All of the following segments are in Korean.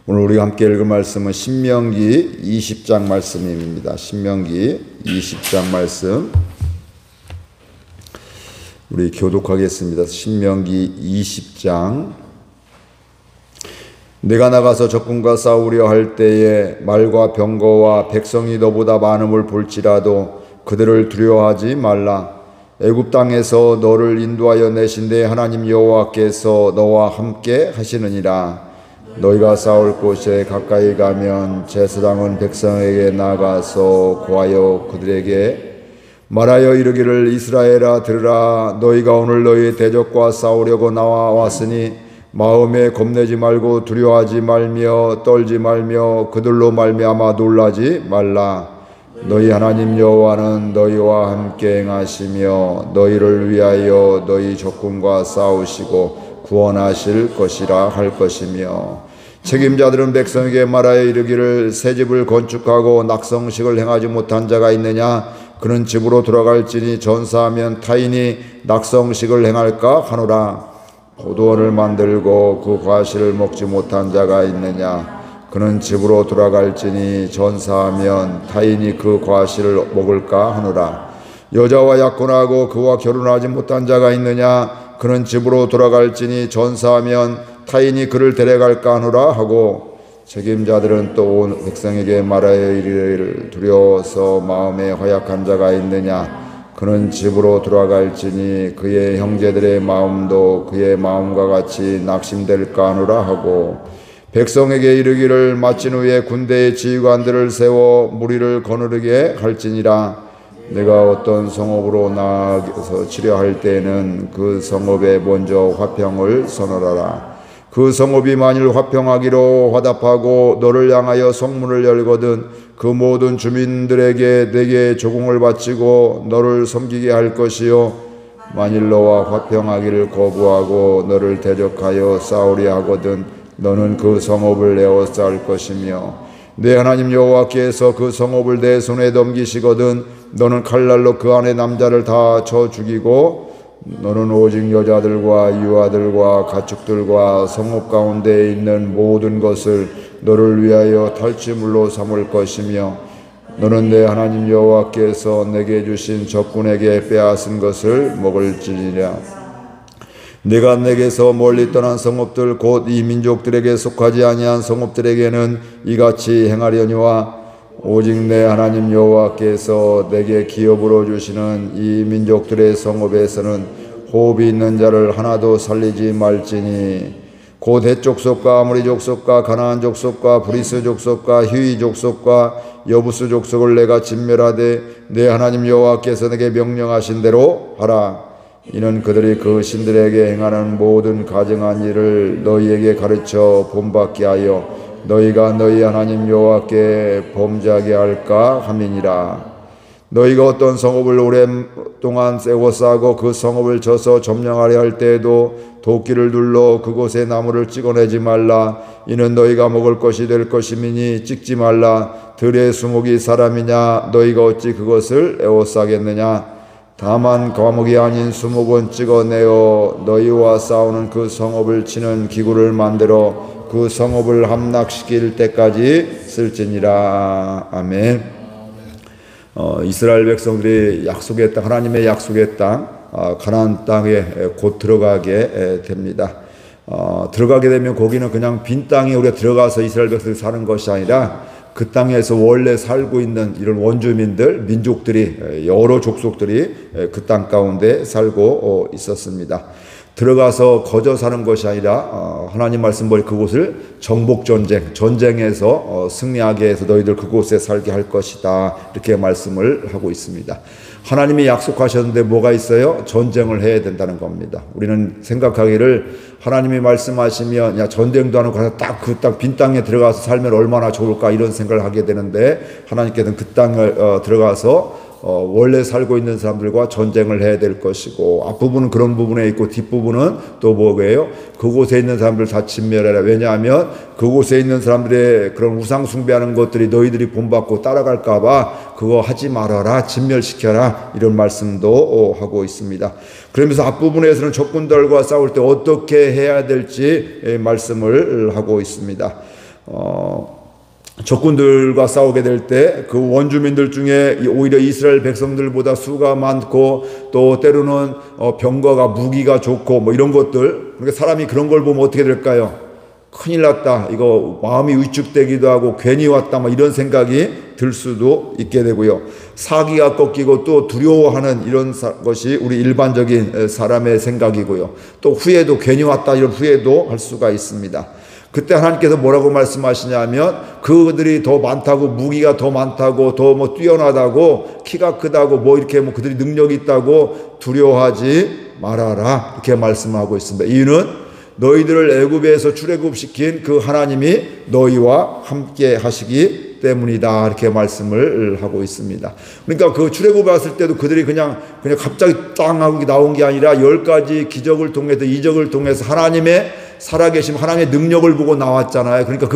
오늘 우리가 함께 읽을 말씀은 신명기 20장 말씀입니다. 신명기 20장 말씀 우리 교독하겠습니다. 신명기 20장. 내가 나가서 적군과 싸우려 할 때에 말과 병거와 백성이 너보다 많음을 볼지라도 그들을 두려워하지 말라. 애굽 땅에서 너를 인도하여 내신 데 하나님 여호와께서 너와 함께 하시느니라. 너희가 싸울 곳에 가까이 가면 제사장은 백성에게 나가서 고하여 그들에게 말하여 이르기를 이스라엘아 들으라. 너희가 오늘 너희의 대적과 싸우려고 나와 왔으니 마음에 겁내지 말고 두려워하지 말며 떨지 말며 그들로 말미암아 놀라지 말라. 너희 하나님 여호와는 너희와 함께 행하시며 너희를 위하여 너희 적군과 싸우시고 구원하실 것이라 할 것이며, 책임자들은 백성에게 말하여 이르기를 새 집을 건축하고 낙성식을 행하지 못한 자가 있느냐? 그는 집으로 돌아갈지니 전사하면 타인이 낙성식을 행할까 하노라. 포도원을 만들고 그 과실을 먹지 못한 자가 있느냐? 그는 집으로 돌아갈지니 전사하면 타인이 그 과실을 먹을까 하노라. 여자와 약혼하고 그와 결혼하지 못한 자가 있느냐? 그는 집으로 돌아갈지니 전사하면 타인이 그를 데려갈까 하노라 하고, 책임자들은 또 온 백성에게 말하여 이르기를 두려워서 마음에 허약한 자가 있느냐? 그는 집으로 돌아갈지니 그의 형제들의 마음도 그의 마음과 같이 낙심될까 하노라 하고, 백성에게 이르기를 마친 후에 군대의 지휘관들을 세워 무리를 거느리게 할지니라. 내가 어떤 성읍으로 나아가서 치려할 때에는 그 성읍에 먼저 화평을 선언하라. 그 성읍이 만일 화평하기로 화답하고 너를 향하여 성문을 열거든 그 모든 주민들에게 내게 조공을 바치고 너를 섬기게 할 것이요, 만일 너와 화평하기를 거부하고 너를 대적하여 싸우려 하거든 너는 그 성읍을 에워쌀 것이며, 내 하나님 여호와께서 그 성읍을 내 손에 넘기시거든 너는 칼날로 그 안에 남자를 다 쳐 죽이고 너는 오직 여자들과 유아들과 가축들과 성읍 가운데 있는 모든 것을 너를 위하여 탈취물로 삼을 것이며, 너는 내 하나님 여호와께서 내게 주신 적군에게 빼앗은 것을 먹을지니라. 내가 내게서 멀리 떠난 성읍들 곧 이 민족들에게 속하지 아니한 성읍들에게는 이같이 행하려니와, 오직 내 하나님 여호와께서 내게 기업으로 주시는 이 민족들의 성읍에서는 호흡이 있는 자를 하나도 살리지 말지니, 곧 헷 족속과 아모리 족속과 가나안 족속과 브리스 족속과 히위 족속과 여부스 족속을 내가 진멸하되 내 하나님 여호와께서 내게 명령하신 대로 하라. 이는 그들이 그 신들에게 행하는 모든 가증한 일을 너희에게 가르쳐 본받게 하여 너희가 너희 하나님 여호와께 범죄하게 할까 함이니라. 너희가 어떤 성읍을 오랫동안 에워싸고 그 성읍을 쳐서 점령하려 할 때에도 도끼를 눌러 그곳에 나무를 찍어내지 말라. 이는 너희가 먹을 것이 될 것임이니 찍지 말라. 들의 수목이 사람이냐? 너희가 어찌 그것을 에워싸겠느냐? 다만 과목이 아닌 수목은 찍어내어 너희와 싸우는 그 성읍을 치는 기구를 만들어 그 성읍을 함락시킬 때까지 쓸지니라. 아멘. 이스라엘 백성들이 약속의 땅, 하나님의 약속의 땅, 가나안 땅에 곧 들어가게 됩니다. 들어가게 되면 거기는 그냥 빈 땅에 우리가 들어가서 이스라엘 백성들이 사는 것이 아니라 그 땅에서 원래 살고 있는 이런 원주민들, 민족들이, 여러 족속들이 그 땅 가운데 살고 있었습니다. 들어가서 거저 사는 것이 아니라 하나님 말씀대로 그곳을 정복전쟁, 전쟁에서 승리하게 해서 너희들 그곳에 살게 할 것이다, 이렇게 말씀을 하고 있습니다. 하나님이 약속하셨는데 뭐가 있어요? 전쟁을 해야 된다는 겁니다. 우리는 생각하기를 하나님이 말씀하시면 야 전쟁도 안 하고 가서 딱 그 땅 빈 땅에 들어가서 살면 얼마나 좋을까 이런 생각을 하게 되는데, 하나님께서는 그 땅을 들어가서 원래 살고 있는 사람들과 전쟁을 해야 될 것이고, 앞부분은 그런 부분에 있고 뒷부분은 또 뭐예요? 그곳에 있는 사람들 다 진멸해라. 왜냐하면 그곳에 있는 사람들의 그런 우상 숭배하는 것들이 너희들이 본받고 따라갈까봐 그거 하지 말아라, 진멸시켜라, 이런 말씀도 하고 있습니다. 그러면서 앞부분에서는 적군들과 싸울 때 어떻게 해야 될지 말씀을 하고 있습니다. 적군들과 싸우게 될 때 그 원주민들 중에 오히려 이스라엘 백성들보다 수가 많고 또 때로는 병거가 무기가 좋고 뭐 이런 것들, 그러니까 사람이 그런 걸 보면 어떻게 될까요? 큰일 났다, 이거 마음이 위축되기도 하고 괜히 왔다, 뭐 이런 생각이 들 수도 있게 되고요. 사기가 꺾이고 또 두려워하는 이런 것이 우리 일반적인 사람의 생각이고요. 또 후회도, 괜히 왔다 이런 후회도 할 수가 있습니다. 그때 하나님께서 뭐라고 말씀하시냐면, 그들이 더 많다고, 무기가 더 많다고, 더 뭐 뛰어나다고, 키가 크다고, 뭐 이렇게 뭐 그들이 능력이 있다고 두려워하지 말아라, 이렇게 말씀하고 있습니다. 이유는 너희들을 애굽에서 출애굽시킨 그 하나님이 너희와 함께 하시기 때문이다, 이렇게 말씀을 하고 있습니다. 그러니까 그 출애굽 왔을 때도 그들이 그냥 갑자기 땅 하고 나온 게 아니라 10가지 기적을 통해서, 이적을 통해서 하나님의 살아계심, 하나님의 능력을 보고 나왔잖아요. 그러니까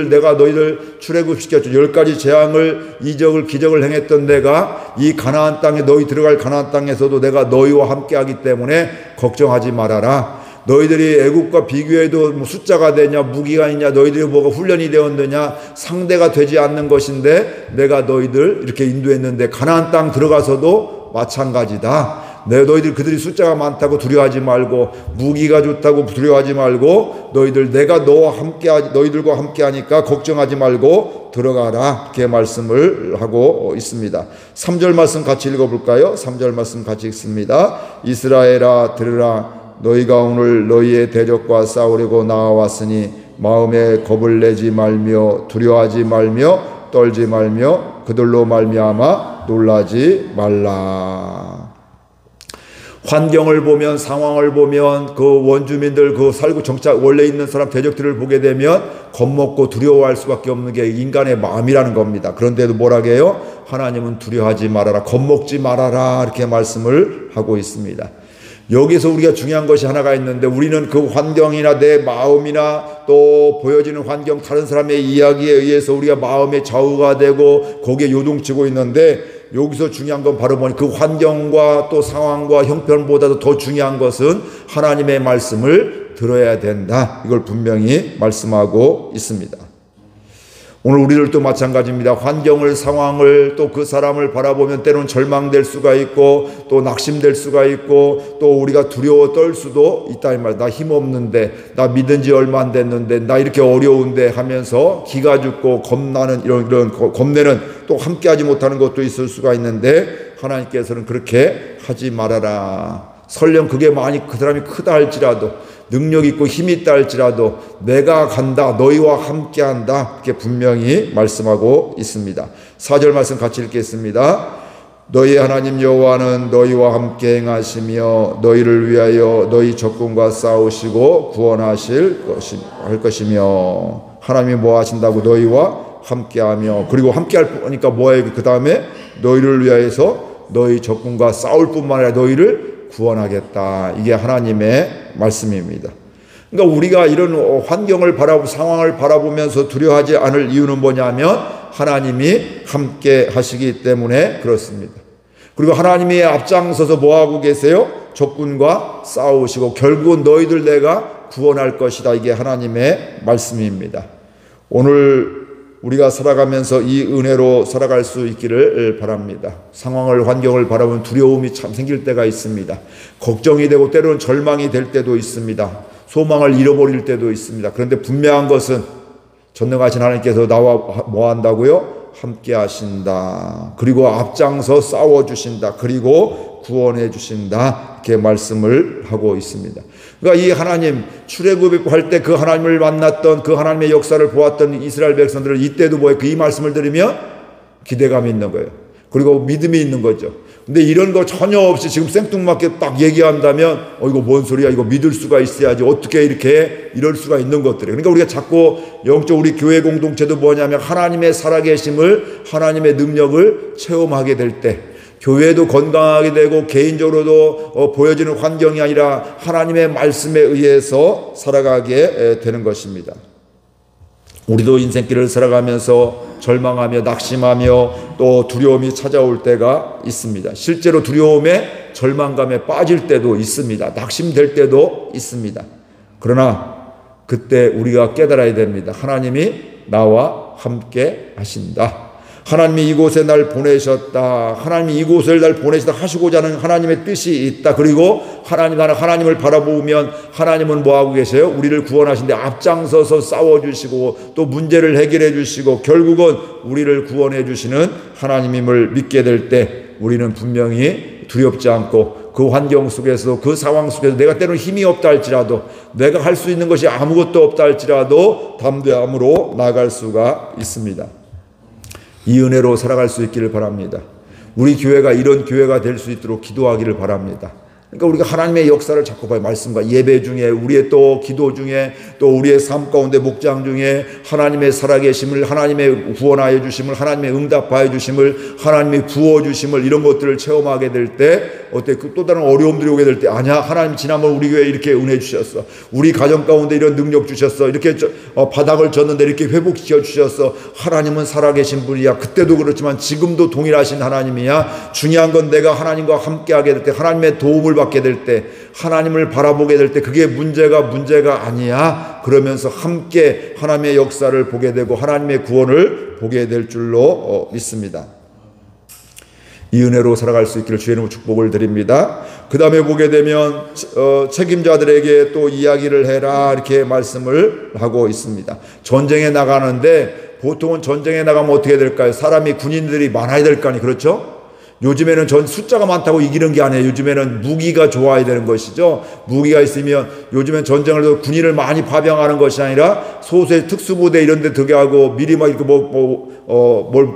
내가 너희들 출애굽시켰죠. 10가지 재앙을, 이적을, 기적을 행했던 내가 이 가나안 땅에, 너희 들어갈 가나안 땅에서도 내가 너희와 함께 하기 때문에 걱정하지 말아라. 너희들이 애국과 비교해도 뭐 숫자가 되냐, 무기가 있냐, 너희들이 뭐가 훈련이 되었느냐, 상대가 되지 않는 것인데 내가 너희들 이렇게 인도했는데, 가나안 땅 들어가서도 마찬가지다. 그들이 숫자가 많다고 두려워하지 말고, 무기가 좋다고 두려워하지 말고, 내가 너희들과 함께 하니까 걱정하지 말고 들어가라, 이렇게 말씀을 하고 있습니다. 3절 말씀 같이 읽어볼까요? 3절 말씀 같이 읽습니다. 이스라엘아 들으라. 너희가 오늘 너희의 대적과 싸우려고 나와왔으니 마음에 겁을 내지 말며 두려워하지 말며 떨지 말며 그들로 말미암아 놀라지 말라. 환경을 보면, 상황을 보면, 그 원주민들, 그 살고 정착 원래 있는 사람 대적들을 보게 되면 겁먹고 두려워할 수밖에 없는 게 인간의 마음이라는 겁니다. 그런데도 뭐라고 해요? 하나님은 두려워하지 말아라, 겁먹지 말아라, 이렇게 말씀을 하고 있습니다. 여기서 우리가 중요한 것이 하나가 있는데, 우리는 그 환경이나 내 마음이나 또 보여지는 환경, 다른 사람의 이야기에 의해서 우리가 마음의 좌우가 되고 거기에 요동치고 있는데, 여기서 중요한 건 바로 그 환경과 또 상황과 형편보다도 더 중요한 것은 하나님의 말씀을 들어야 된다, 이걸 분명히 말씀하고 있습니다. 오늘 우리들도 마찬가지입니다. 환경을, 상황을, 또 그 사람을 바라보면 때로는 절망될 수가 있고 또 낙심될 수가 있고 또 우리가 두려워 떨 수도 있다 이 말이야. 나 힘없는데, 나 믿은 지 얼마 안 됐는데, 나 이렇게 어려운데 하면서 기가 죽고 겁나는 이런 겁내는, 또 함께하지 못하는 것도 있을 수가 있는데, 하나님께서는 그렇게 하지 말아라. 설령 그게 많이 그 사람이 크다 할지라도, 능력 있고 힘이 있다 할지라도 내가 간다, 너희와 함께 한다, 이렇게 분명히 말씀하고 있습니다. 4절 말씀 같이 읽겠습니다. 너희 하나님 여호와는 너희와 함께 행하시며 너희를 위하여 너희 적군과 싸우시고 구원하실 것이며. 하나님이 뭐 하신다고? 너희와 함께하며. 그리고 함께할 거니까 뭐예요? 그 다음에 너희를 위하여서 너희 적군과 싸울 뿐만 아니라 너희를 구원하겠다. 이게 하나님의 말씀입니다. 그러니까 우리가 이런 환경을 상황을 바라보면서 두려워하지 않을 이유는 뭐냐면 하나님이 함께 하시기 때문에 그렇습니다. 그리고 하나님이 앞장서서 뭐하고 계세요? 적군과 싸우시고 결국은 너희들 내가 구원할 것이다. 이게 하나님의 말씀입니다. 오늘 우리가 살아가면서 이 은혜로 살아갈 수 있기를 바랍니다. 상황을, 환경을 바라보면 두려움이 참 생길 때가 있습니다. 걱정이 되고 때로는 절망이 될 때도 있습니다. 소망을 잃어버릴 때도 있습니다. 그런데 분명한 것은 전능하신 하나님께서 나와 뭐 한다고요? 함께 하신다. 그리고 앞장서 싸워주신다. 그리고 구원해 주신다. 이렇게 말씀을 하고 있습니다. 그러니까 이 하나님, 출애굽할 때 그 하나님을 만났던, 그 하나님의 역사를 보았던 이스라엘 백성들은 이때도 뭐예요? 이 말씀을 들으면 기대감이 있는 거예요. 그리고 믿음이 있는 거죠. 근데 이런 거 전혀 없이 지금 생뚱맞게 딱 얘기한다면 이거 뭔 소리야? 이거 믿을 수가 있어야지. 어떻게 이렇게 이럴 수가 있는 것들이에요. 그러니까 우리가 자꾸 영적 우리 교회 공동체도 뭐냐면 하나님의 살아계심을, 하나님의 능력을 체험하게 될 때 교회도 건강하게 되고 개인적으로도 보여지는 환경이 아니라 하나님의 말씀에 의해서 살아가게 되는 것입니다. 우리도 인생길을 살아가면서 절망하며 낙심하며 또 두려움이 찾아올 때가 있습니다. 실제로 두려움에 절망감에 빠질 때도 있습니다. 낙심될 때도 있습니다. 그러나 그때 우리가 깨달아야 됩니다. 하나님이 나와 함께 하신다. 하나님이 이곳에 날 보내셨다. 하나님이 이곳을 날 보내시다 하시고자 하는 하나님의 뜻이 있다. 그리고 하나님을 바라보면 하나님은 뭐하고 계세요? 우리를 구원하신데 앞장서서 싸워주시고 또 문제를 해결해 주시고 결국은 우리를 구원해 주시는 하나님임을 믿게 될 때 우리는 분명히 두렵지 않고 그 환경 속에서 그 상황 속에서 내가 때로는 힘이 없다 할지라도 내가 할 수 있는 것이 아무것도 없다 할지라도 담대함으로 나아갈 수가 있습니다. 이 은혜로 살아갈 수 있기를 바랍니다. 우리 교회가 이런 교회가 될 수 있도록 기도하기를 바랍니다. 그러니까 우리가 하나님의 역사를 자꾸 봐요. 말씀과 예배 중에 우리의 또 기도 중에 또 우리의 삶 가운데 목장 중에 하나님의 살아계심을 하나님의 구원하여 주심을 하나님의 응답하여 주심을 하나님의 부어주심을 이런 것들을 체험하게 될 때 어때 또 다른 어려움들이 오게 될 때 아니야 하나님 지난번 우리 교회에 이렇게 은혜 주셨어. 우리 가정 가운데 이런 능력 주셨어. 이렇게 바닥을 졌는데 이렇게 회복시켜 주셨어. 하나님은 살아계신 분이야. 그때도 그렇지만 지금도 동일하신 하나님이야. 중요한 건 내가 하나님과 함께하게 될 때 하나님의 도움을 받게 될 때 하나님을 바라보게 될 때 그게 문제가 아니야. 그러면서 함께 하나님의 역사를 보게 되고 하나님의 구원을 보게 될 줄로 믿습니다. 이 은혜로 살아갈 수 있기를 주의 이름으로 축복을 드립니다. 그 다음에 보게 되면 책임자들에게 또 이야기를 해라 이렇게 말씀을 하고 있습니다. 전쟁에 나가는데 보통은 전쟁에 나가면 어떻게 될까요? 사람이 군인들이 많아야 될 거 아니에요. 그렇죠? 요즘에는 숫자가 많다고 이기는 게 아니에요. 요즘에는 무기가 좋아야 되는 것이죠. 무기가 있으면 요즘엔 전쟁을 해서 군인을 많이 파병하는 것이 아니라 소수의 특수부대 이런 데 들어가고 미리 막 이렇게 뭘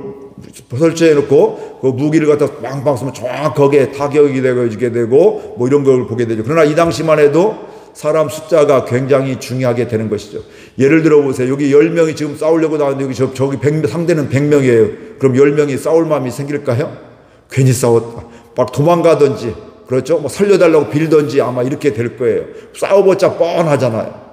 설치해 놓고 그 무기를 갖다 빵빵 쏘면 정확하게 타격이 되고 뭐 이런 걸 보게 되죠. 그러나 이 당시만 해도 사람 숫자가 굉장히 중요하게 되는 것이죠. 예를 들어 보세요. 여기 10명이 지금 싸우려고 나왔는데 여기 저기 상대는 100명이에요. 그럼 10명이 싸울 마음이 생길까요? 괜히 싸웠다. 막 도망가든지, 그렇죠? 뭐 살려달라고 빌든지 아마 이렇게 될 거예요. 싸워봤자 뻔하잖아요.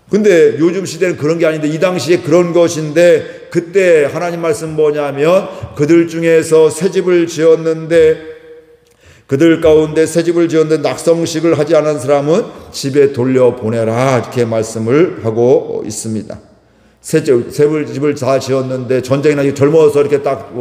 근데 요즘 시대는 그런 게 아닌데 이 당시에 그런 것인데 그때 하나님 말씀 뭐냐면 그들 중에서 새 집을 지었는데 그들 가운데 새 집을 지었는데 낙성식을 하지 않은 사람은 집에 돌려보내라 이렇게 말씀을 하고 있습니다. 새 집을 다 지었는데 전쟁이 나기 젊어서 이렇게 딱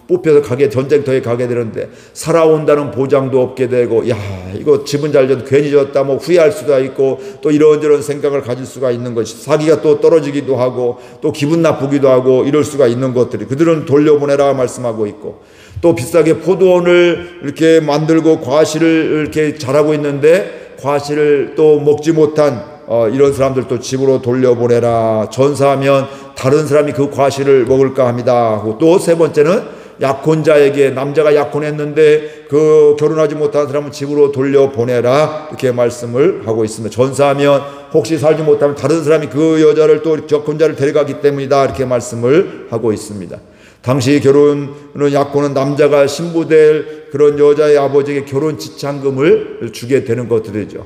뽑혀서 전쟁터에 가게 되는데 살아온다는 보장도 없게 되고 야 이거 집은 잘 지었는데 괜히 지었다 뭐 후회할 수가 있고 또 이런저런 생각을 가질 수가 있는 것이 사기가 또 떨어지기도 하고 또 기분 나쁘기도 하고 이럴 수가 있는 것들이 그들은 돌려보내라 말씀하고 있고 또 비싸게 포도원을 이렇게 만들고 과실을 이렇게 잘하고 있는데 과실을 또 먹지 못한 이런 사람들도 집으로 돌려보내라. 전사하면 다른 사람이 그 과실을 먹을까 합니다. 하고 또 세 번째는 약혼자에게 남자가 약혼했는데 그 결혼하지 못한 사람은 집으로 돌려보내라 이렇게 말씀을 하고 있습니다. 전사하면 혹시 살지 못하면 다른 사람이 그 여자를 또 약혼자를 데려가기 때문이다 이렇게 말씀을 하고 있습니다. 당시 약혼은 남자가 신부될 그런 여자의 아버지에게 결혼 지참금을 주게 되는 것들이죠.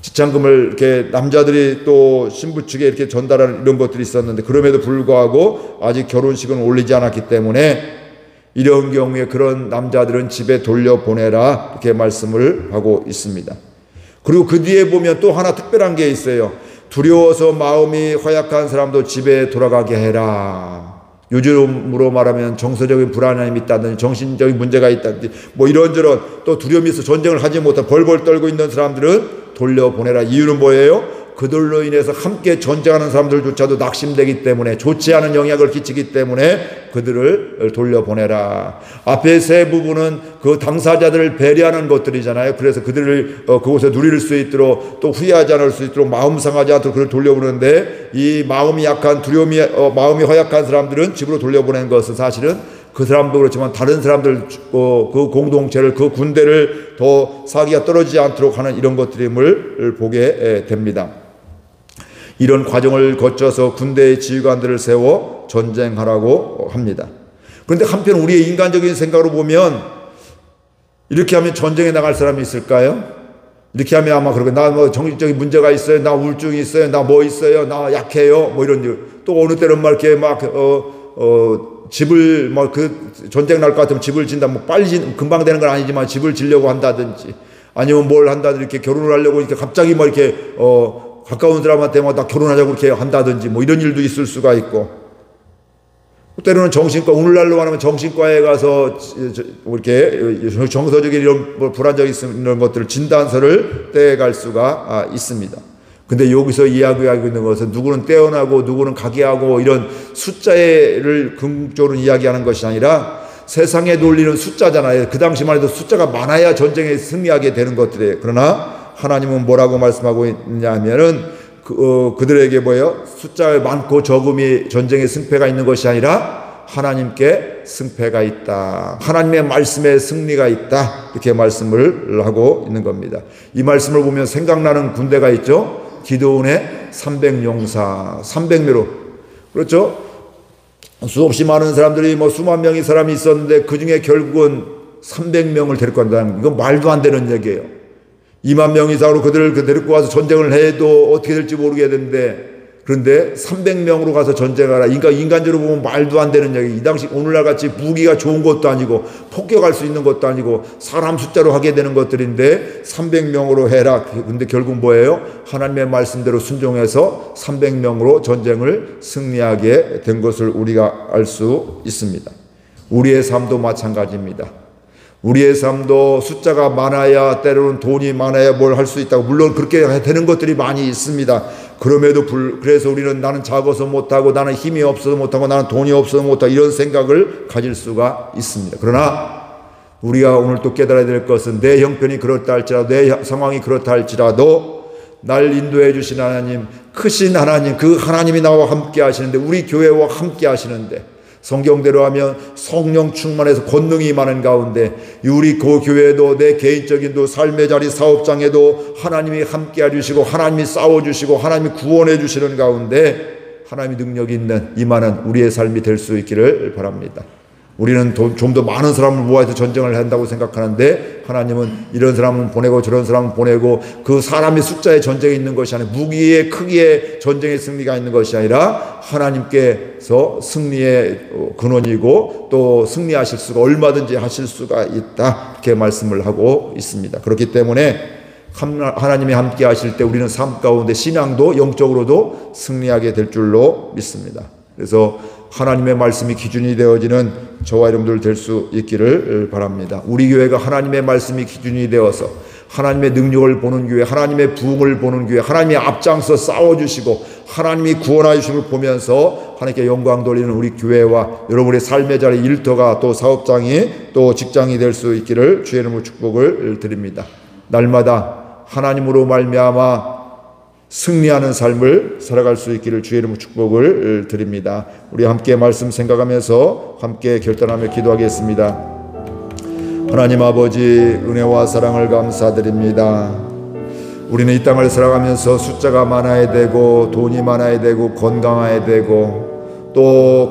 지참금을 이렇게 남자들이 또 신부 측에 이렇게 전달하는 이런 것들이 있었는데 그럼에도 불구하고 아직 결혼식은 올리지 않았기 때문에 이런 경우에 그런 남자들은 집에 돌려보내라 이렇게 말씀을 하고 있습니다. 그리고 그 뒤에 보면 또 하나 특별한 게 있어요. 두려워서 마음이 허약한 사람도 집에 돌아가게 해라. 요즘으로 말하면 정서적인 불안함이 있다든지 정신적인 문제가 있다든지 뭐 이런저런 또 두려움이 있어 전쟁을 하지 못한 벌벌 떨고 있는 사람들은 돌려보내라. 이유는 뭐예요? 그들로 인해서 함께 전쟁하는 사람들조차도 낙심되기 때문에 좋지 않은 영향을 끼치기 때문에 그들을 돌려보내라. 앞에 세 부분은 그 당사자들을 배려하는 것들이잖아요. 그래서 그들을 그곳에 누릴 수 있도록 또 후회하지 않을 수 있도록 마음 상하지 않도록 그를 돌려보내는데 이 마음이 약한 마음이 허약한 사람들은 집으로 돌려보내는 것은 사실은 그 사람도 그렇지만 다른 사람들 그 공동체를 그 군대를 더 사기가 떨어지지 않도록 하는 이런 것들임을 보게 됩니다. 이런 과정을 거쳐서 군대의 지휘관들을 세워 전쟁하라고 합니다. 그런데 한편 우리의 인간적인 생각으로 보면 이렇게 하면 전쟁에 나갈 사람이 있을까요? 이렇게 하면 아마 그러고 나 뭐 정신적인 문제가 있어요. 나 우울증이 있어요. 나 뭐 있어요. 나 약해요. 뭐 이런 또 어느 때는 막 이렇게 집을 그 전쟁 날 것 같으면 집을 진다. 뭐 빨리 금방 되는 건 아니지만 집을 지려고 한다든지 아니면 뭘 한다든지 이렇게 결혼을 하려고 이렇게 갑자기 뭐 이렇게 가까운 사람한테 뭐 나 결혼하자고 그렇게 한다든지 뭐 이런 일도 있을 수가 있고, 때로는 정신과, 오늘날로 말하면 정신과에 가서 이렇게 정서적인 이런 뭐 불안정이 있는 것들을 진단서를 떼갈 수가 있습니다. 근데 여기서 이야기하고 있는 것은 누구는 떼어나고 누구는 가게하고 이런 숫자를 긍정적으로 이야기하는 것이 아니라 세상에 논리는 숫자잖아요. 그 당시만 해도 숫자가 많아야 전쟁에 승리하게 되는 것들이에요. 그러나 하나님은 뭐라고 말씀하고 있냐 하면은 그들에게 뭐예요? 숫자 많고 적음이 전쟁에 승패가 있는 것이 아니라 하나님께 승패가 있다. 하나님의 말씀에 승리가 있다. 이렇게 말씀을 하고 있는 겁니다. 이 말씀을 보면 생각나는 군대가 있죠. 기드온의 300용사, 300매로. 그렇죠? 수없이 많은 사람들이 뭐 수만 명의 사람이 있었는데 그 중에 결국은 300명을 데리고 간다는, 이건 말도 안 되는 얘기예요. 2만 명 이상으로 그들을 데리고 와서 전쟁을 해도 어떻게 될지 모르겠는데, 그런데 300명으로 가서 전쟁하라. 인간적으로 보면 말도 안 되는 얘기. 이 당시 오늘날 같이 무기가 좋은 것도 아니고 폭격할 수 있는 것도 아니고 사람 숫자로 하게 되는 것들인데 300명으로 해라. 근데 결국 뭐예요? 하나님의 말씀대로 순종해서 300명으로 전쟁을 승리하게 된 것을 우리가 알 수 있습니다. 우리의 삶도 마찬가지입니다. 우리의 삶도 숫자가 많아야, 때로는 돈이 많아야 뭘 할 수 있다고, 물론 그렇게 되는 것들이 많이 있습니다. 그럼에도 그래서 우리는 나는 작아서 못하고, 나는 힘이 없어서 못하고, 나는 돈이 없어서 못하고, 이런 생각을 가질 수가 있습니다. 그러나 우리가 오늘 또 깨달아야 될 것은, 내 형편이 그렇다 할지라도, 내 상황이 그렇다 할지라도 날 인도해 주신 하나님, 크신 하나님, 그 하나님이 나와 함께 하시는데, 우리 교회와 함께 하시는데, 성경대로 하면 성령 충만해서 권능이 많은 가운데, 우리 그 교회도 내 개인적인 삶의 자리, 사업장에도 하나님이 함께 해주시고, 하나님이 싸워주시고, 하나님이 구원해 주시는 가운데 하나님이 능력 있는 임하는 우리의 삶이 될 수 있기를 바랍니다. 우리는 좀 더 많은 사람을 모아서 전쟁을 한다고 생각하는데, 하나님은 이런 사람은 보내고 저런 사람은 보내고, 그 사람의 숫자에 전쟁이 있는 것이 아니라, 무기의 크기에 전쟁의 승리가 있는 것이 아니라 하나님께서 승리의 근원이고 또 승리하실 수가, 얼마든지 하실 수가 있다, 이렇게 말씀을 하고 있습니다. 그렇기 때문에 하나님이 함께 하실 때 우리는 삶 가운데 신앙도 영적으로도 승리하게 될 줄로 믿습니다. 그래서 하나님의 말씀이 기준이 되어지는 저와 여러분들 될 수 있기를 바랍니다. 우리 교회가 하나님의 말씀이 기준이 되어서 하나님의 능력을 보는 교회, 하나님의 부흥을 보는 교회, 하나님이 앞장서 싸워주시고 하나님이 구원하여 주심을 보면서 하나님께 영광 돌리는 우리 교회와 여러분의 삶의 자리, 일터가 또 사업장이 또 직장이 될 수 있기를 주의 이름으로 축복을 드립니다. 날마다 하나님으로 말미암아 승리하는 삶을 살아갈 수 있기를 주의 이름으로 축복을 드립니다. 우리 함께 말씀 생각하면서 함께 결단하며 기도하겠습니다. 하나님 아버지, 은혜와 사랑을 감사드립니다. 우리는 이 땅을 살아가면서 숫자가 많아야 되고 돈이 많아야 되고 건강해야 되고 또